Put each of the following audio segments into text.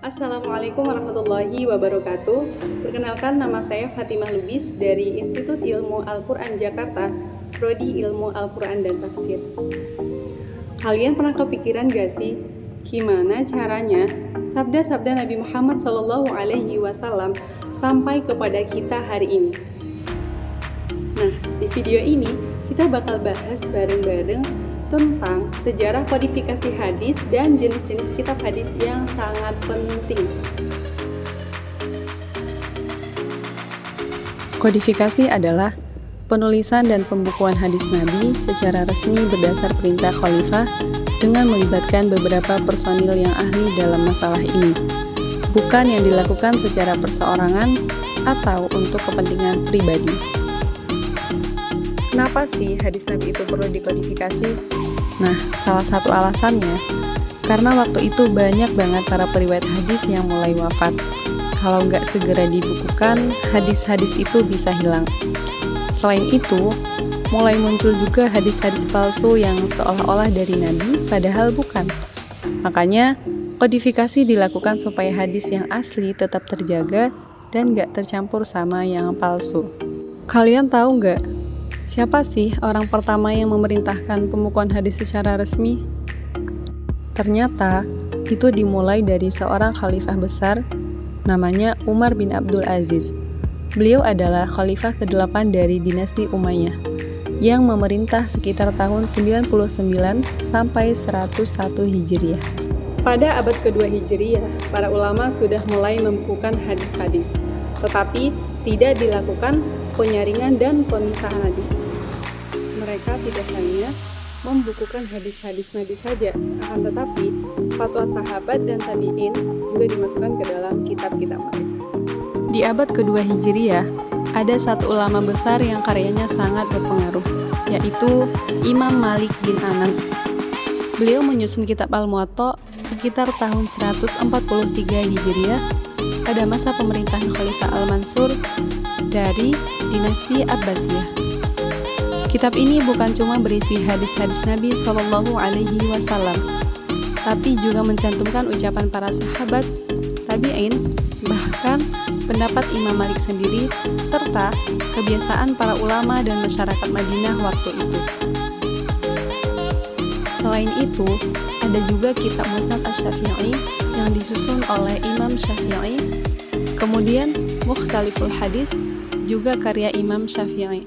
Assalamualaikum warahmatullahi wabarakatuh. Perkenalkan, nama saya Fatimah Lubis dari Institut Ilmu Al-Quran Jakarta, Prodi Ilmu Al-Quran dan Tafsir. Kalian pernah kepikiran gak sih, gimana caranya sabda-sabda Nabi Muhammad SAW sampai kepada kita hari ini? Nah, di video ini kita bakal bahas bareng-bareng tentang sejarah kodifikasi hadis dan jenis-jenis kitab hadis yang sangat penting. Kodifikasi adalah penulisan dan pembukuan hadis Nabi secara resmi berdasar perintah khalifah dengan melibatkan beberapa personil yang ahli dalam masalah ini, bukan yang dilakukan secara perseorangan atau untuk kepentingan pribadi. Kenapa sih hadis Nabi itu perlu dikodifikasi? Nah, salah satu alasannya, karena waktu itu banyak banget para periwayat hadis yang mulai wafat. Kalau nggak segera dibukukan, hadis-hadis itu bisa hilang. Selain itu, mulai muncul juga hadis-hadis palsu yang seolah-olah dari Nabi, padahal bukan. Makanya, kodifikasi dilakukan supaya hadis yang asli tetap terjaga dan nggak tercampur sama yang palsu. Kalian tahu nggak? Siapa sih orang pertama yang memerintahkan pembukuan hadis secara resmi? Ternyata, itu dimulai dari seorang khalifah besar, namanya Umar bin Abdul Aziz. Beliau adalah khalifah ke-8 dari dinasti Umayyah, yang memerintah sekitar tahun 99 sampai 101 Hijriah. Pada abad kedua Hijriah, para ulama sudah mulai membukukan hadis-hadis, tetapi tidak dilakukan penyaringan dan pemisahan hadis. Mereka tidak hanya membukukan hadis-hadis Nabi saja, akan tetapi fatwa sahabat dan tabi'in juga dimasukkan ke dalam kitab-kitab mereka. Di abad kedua Hijriah, ada satu ulama besar yang karyanya sangat berpengaruh, yaitu Imam Malik bin Anas. Beliau menyusun kitab Al-Muwatta sekitar tahun 143 Hijriah pada masa pemerintahan Khalifah Al-Mansur dari dinasti Abbasiyah. Kitab ini bukan cuma berisi hadis-hadis Nabi SAW, tapi juga mencantumkan ucapan para sahabat, tabi'in, bahkan pendapat Imam Malik sendiri, serta kebiasaan para ulama dan masyarakat Madinah waktu itu. Selain itu, ada juga kitab Musnad Asy-Syafi'i yang disusun oleh Imam Syafi'i, kemudian Mukhtaliful Hadis, juga karya Imam Syafi'i.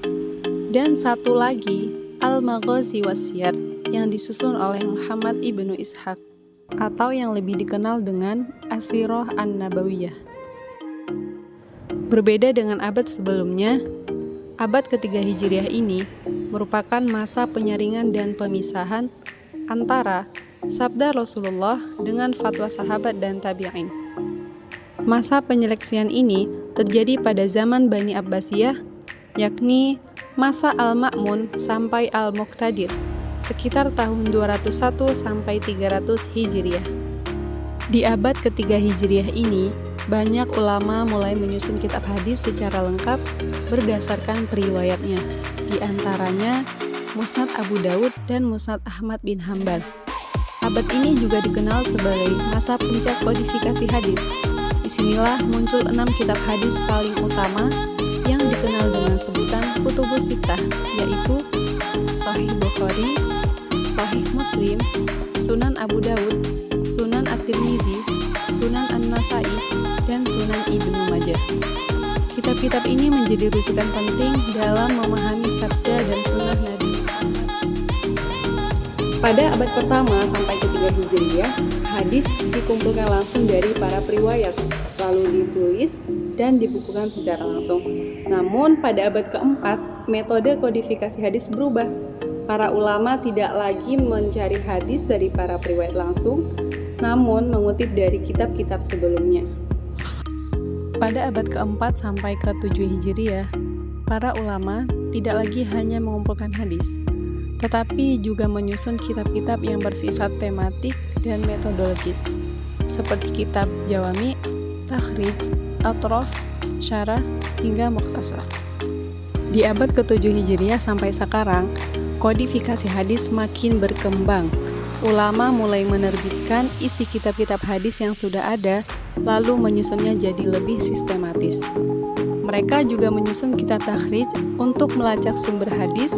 Dan satu lagi, Al-Maghazi was-Siyar yang disusun oleh Muhammad ibnu Ishaq, atau yang lebih dikenal dengan As-Sirah An-Nabawiyah. Berbeda dengan abad sebelumnya, abad ketiga Hijriah ini merupakan masa penyaringan dan pemisahan antara sabda Rasulullah dengan fatwa sahabat dan tabi'in. Masa penyeleksian ini terjadi pada zaman Bani Abbasiyah, yakni masa Al-Ma'mun sampai Al-Muqtadir, sekitar tahun 201 sampai 300 Hijriah. Di abad ketiga Hijriah ini, banyak ulama mulai menyusun kitab hadis secara lengkap berdasarkan periwayatnya, di antaranya Musnad Abu Daud dan Musnad Ahmad bin Hambal. Abad ini juga dikenal sebagai masa puncak kodifikasi hadis. Disinilah muncul 6 kitab hadis paling utama yang dikenal dengan sebutan Kutubus Sittah, yaitu Sahih Bukhari, Sahih Muslim, Sunan Abu Daud, Sunan At-Tirmizi, Sunan An-Nasai, dan Sunan Ibnu Majah. Kitab-kitab ini menjadi rujukan penting dalam memahami sabda dan sunnah Nabi Muhammad. Pada abad pertama sampai ketiga Hijriah, hadis dikumpulkan langsung dari para periwayat, lalu ditulis dan dibukukan secara langsung. Namun pada abad keempat, metode kodifikasi hadis berubah. Para ulama tidak lagi mencari hadis dari para periwayat langsung, namun mengutip dari kitab-kitab sebelumnya. Pada abad keempat sampai ke-7 Hijriah, para ulama tidak lagi hanya mengumpulkan hadis, tetapi juga menyusun kitab-kitab yang bersifat tematik dan metodologis, seperti kitab Jawami, Takhrij, Atraf, Syarah, hingga Mukhtasar. Di abad ke-7 Hijriah sampai sekarang, kodifikasi hadis makin berkembang. ulama mulai menerbitkan isi kitab-kitab hadis yang sudah ada, lalu menyusunnya jadi lebih sistematis. Mereka juga menyusun kitab takhrij untuk melacak sumber hadis,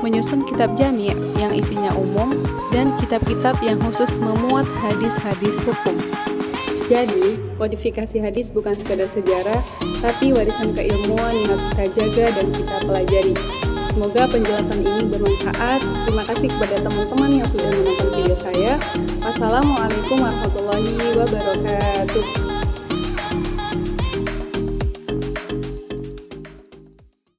menyusun kitab jami' yang isinya umum, dan kitab-kitab yang khusus memuat hadis-hadis hukum. Jadi, kodifikasi hadis bukan sekadar sejarah, tapi warisan keilmuan yang harus kita jaga dan kita pelajari. Semoga penjelasan ini bermanfaat. Terima kasih kepada teman-teman yang sudah menonton video saya. Wassalamualaikum warahmatullahi wabarakatuh.